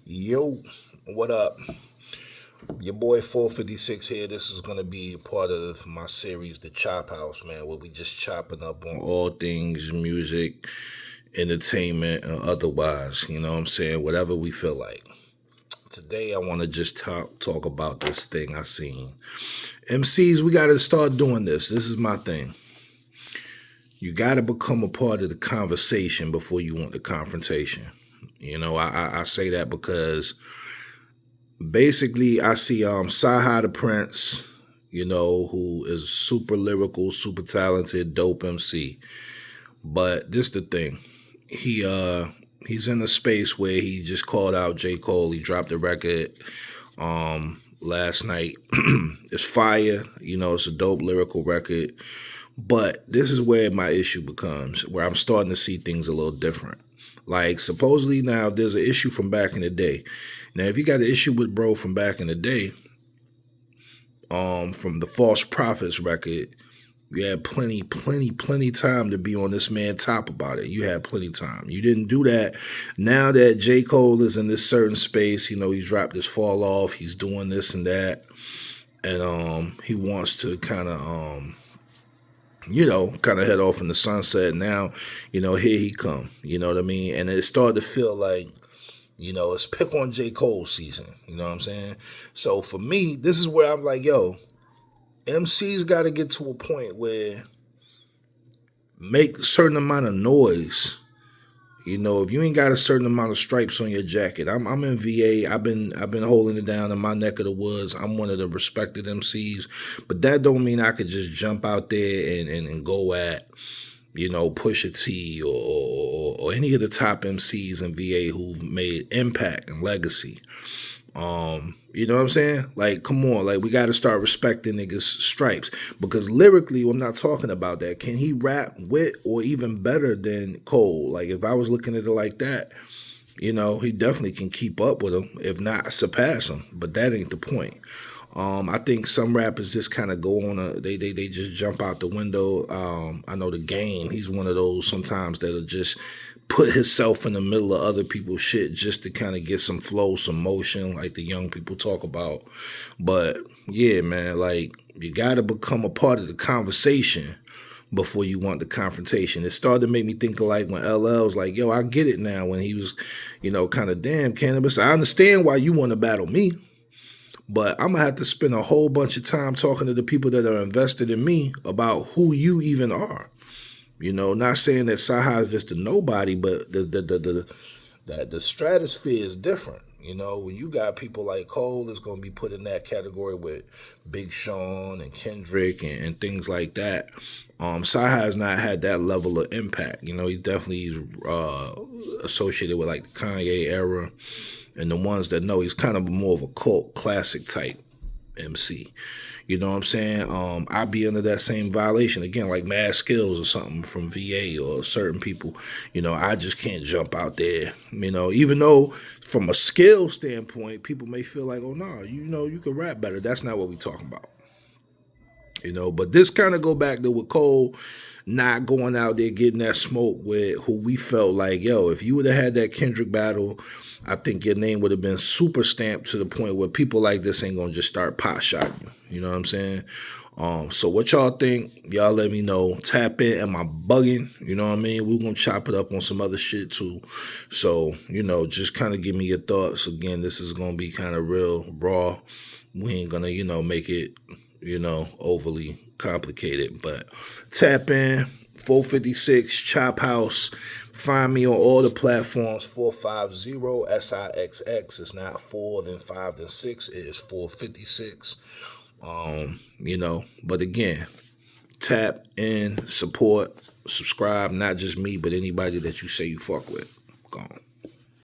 Yo, what up? Your boy 456 here. This is going to be part of my series, The Chophouse, man, where we just chopping up on all things music, entertainment, and otherwise. You know what I'm saying? Whatever we feel like. Today, I want to just talk about this thing I seen. MCs, we got to start doing this. This is my thing. You got to become a part of the conversation before you want the confrontation. You know, I say that because basically I see CYHI da Prince, you know, who is super lyrical, super talented, dope MC. But this the thing. He's in a space where he just called out J. Cole. He dropped a record last night. It's fire, you know, it's a dope lyrical record. But this is where my issue becomes, where I'm starting to see things a little different. Like, supposedly now, if there's an issue from back in the day. Now, if you got an issue with bro from back in the day, from the False Prophets record, you had plenty time to be on this man's top about it. You had plenty time. You didn't do that. Now that J. Cole is in this certain space, you know, he's dropped this fall off, he's doing this and that, and he wants to kind of kind of head off in the sunset. Now, you know, here he come, you know what I mean? And it started to feel like, you know, it's pick on J. Cole season, you know what I'm saying? So for me, this is where I'm like, yo, MC's got to get to a point where make a certain amount of noise. You know, if you ain't got a certain amount of stripes on your jacket, I'm in VA. I've been holding it down in my neck of the woods. I'm one of the respected MCs, but that don't mean I could just jump out there and go at, you know, Pusha T or any of the top MCs in VA who've made impact and legacy. You know what I'm saying? Like, come on, like we got to start respecting niggas' stripes, because lyrically, I'm not talking about that. Can he rap with or even better than Cole? Like, if I was looking at it like that, you know, he definitely can keep up with him, if not surpass him. But that ain't the point. I think some rappers just kind of go on they just jump out the window. I know The Game, he's one of those sometimes that'll just put himself in the middle of other people's shit just to kind of get some flow, some motion, like the young people talk about. But yeah, man, like you got to become a part of the conversation before you want the confrontation. It started to make me think of like when LL was like, yo, I get it now, when he was, you know, kind of, damn, Cannabis, I understand why you want to battle me, but I'm going to have to spend a whole bunch of time talking to the people that are invested in me about who you even are. You know, not saying that CYHI is just a nobody, but the stratosphere is different. You know, when you got people like Cole is going to be put in that category with Big Sean and Kendrick and things like that. CYHI has not had that level of impact. You know, he's definitely associated with like the Kanye era, and the ones that know, he's kind of more of a cult classic type MC. You know what I'm saying? I'd be under that same violation. Again, like Mad Skills or something from VA or certain people. You know, I just can't jump out there. You know, even though from a skill standpoint, people may feel like, oh, no, you know, you can rap better. That's not what we're talking about. You know, but this kind of go back to with Cole not going out there getting that smoke with who we felt like, yo, if you would have had that Kendrick battle, I think your name would have been super stamped to the point where people like this ain't gonna just start pot shotting you. You know what I'm saying? So what y'all think? Y'all let me know. Tap in. Am I bugging? You know what I mean? We're gonna chop it up on some other shit too. So, you know, just kind of give me your thoughts. Again, this is gonna be kind of real raw. We ain't gonna, you know, make it, you know, overly complicated, but tap in. 456 Chophouse. Find me on all the platforms. 450 SIXX. It's not 4, then 5, then 6. It is 456. You know, but again, tap in, support, subscribe. Not just me, but anybody that you say you fuck with. Gone.